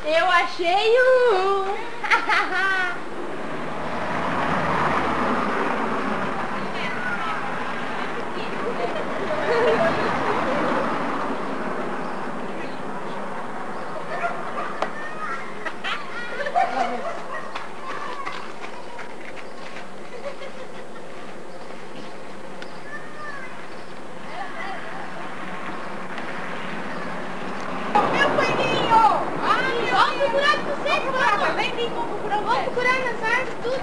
Eu achei um. Vamos procurar nas árvores, tudo.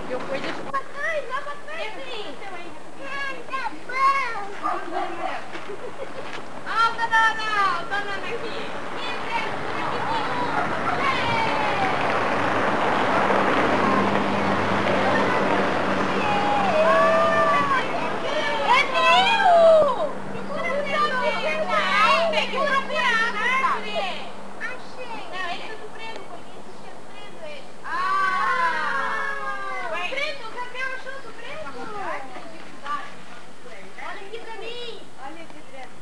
Eu fui de Lá pra trás, sim. Ah, o Danana aqui. É meu! Tem que procurar na árvore. Achei. Não, ele tá sofrendo, porque insistia sofrendo ele. Preto, o Gabriel achou do preto. Olha aqui pra mim. Olha aqui, preto.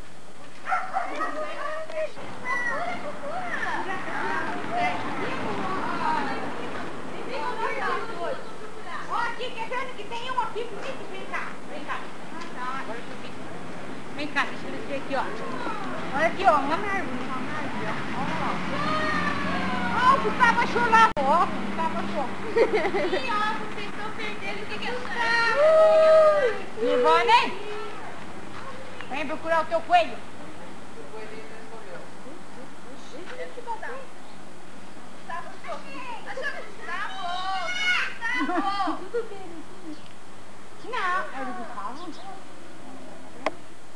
Ó, aqui, quer ver que tem um aqui bonito? Vem cá, vem cá. Agora eu vi. Vem cá, deixa eu ver aqui, ó. Olha aqui, ó, uma árvore, ó. Ó, o Gustavo achou lá. Ó, o Gustavo achou. Ih, ó, vocês estão perdendo o que é o Ivone, vem procurar o teu coelho. Não, é do Gustavo?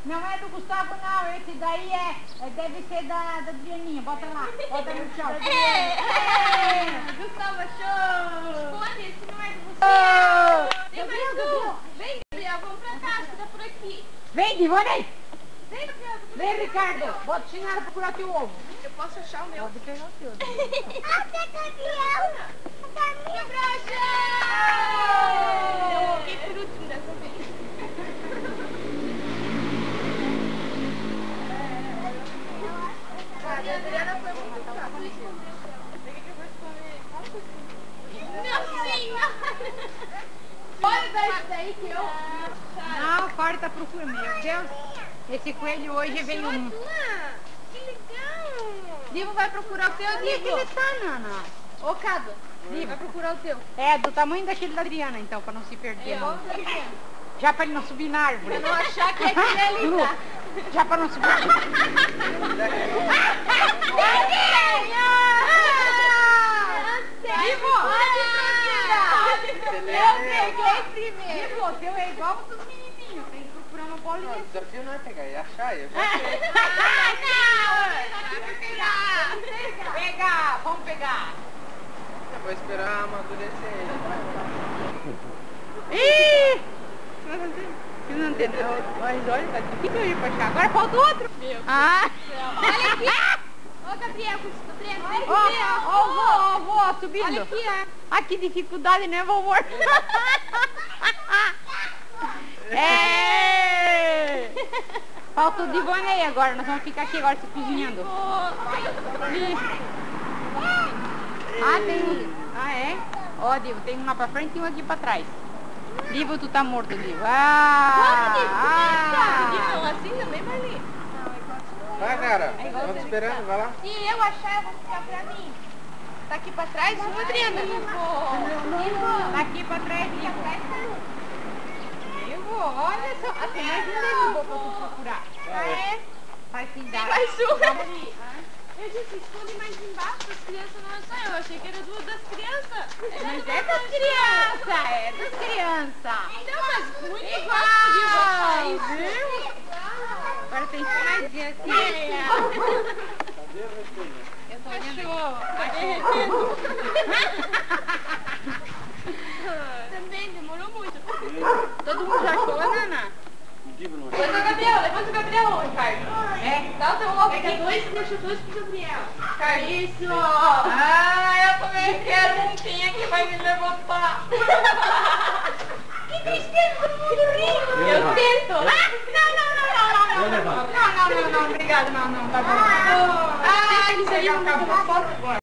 Não é do Gustavo, não. Esse daí deve ser da Adrianinha. Bota lá, bota no chão. Gustavo achou. Esconde, esse não é do Gustavo. Tem mais um. Vem, Gabriel, vamos pra cá, acho que tá por aqui. Vem, Ivone. Vem, Gabriel. Vem, Ricardo. Bota o chinelo pra procurar teu ovo. Eu posso achar o meu. Pode pegar o teu. Gabriel, achou! Eu fiquei por último dessa vez. A Adriana foi muito rápida. Não, senhora! Pode dar isso daí que eu... Não, o Cora tá procurando. Meu Deus. Esse coelho hoje veio um. Que legal! Divo vai procurar o teu, Divo. Onde ele tá, Nana? Ô, Cado, vai procurar o teu. É, do tamanho daquele da Adriana, então, pra não se perder. Não. Já pra ele não subir na árvore. Pra não achar que é aquele ali, Lu, tá? já pra não subir na árvore. Divo! Eu peguei primeiro. Divo, o teu é igual o dos menininhos. Tem que procurar uma bolinha. O desafio não é pegar, é achar. Eu já sei. Não! Pegar, vamos pegar. Eu vou esperar amadurecer ele. Ih! Não entendeu? Mas olha, tá difícil eu ir pra achar. Agora falta outro. Meu Ah! Olha aqui! Ô, Gabriel, vem Ó, aqui, ó, vó, subindo. Olha aqui, ó. Ah, que dificuldade, né, vovô? É! Falta o Divonei agora, nós vamos ficar aqui agora se cozinhando. Ah, tem um. Ah, é? Ó, Divo, tem um lá pra frente e um aqui pra trás. Divo, tu tá morto, Divo. Não, assim também, Marli. Vai, cara. Estamos esperando, vai lá. Se eu achar, eu vou ficar pra mim. Tá aqui pra trás, uma Adriana. Tá aqui pra trás, Divo. Divo, olha só. Ah, tem mais um Divo pra tu procurar. Ah, é? Faz sim, dá. Mais um. Eu disse, esconde mais embaixo, as crianças não acham. Eu achei que era duas das crianças. Mas é das crianças, é das crianças. Não, mas muito igual de vocês, viu? Agora tem que mais ver assim. Cadê a vestinha? Eu tô olhando. Achou. Também demorou muito. Todo mundo já achou, Nana? Divo não Levanta o Gabriel, Ricardo. É, dá o teu ovo. Pega dois e deixa dois pro Gabriel. Isso! Ah, eu também quero um que vai me levantar. Que tristeza, todo mundo rindo. Eu tento. Ah, não, Eu levanto. não, obrigada, não, tá bom. Eles ali vão bater uma foto agora.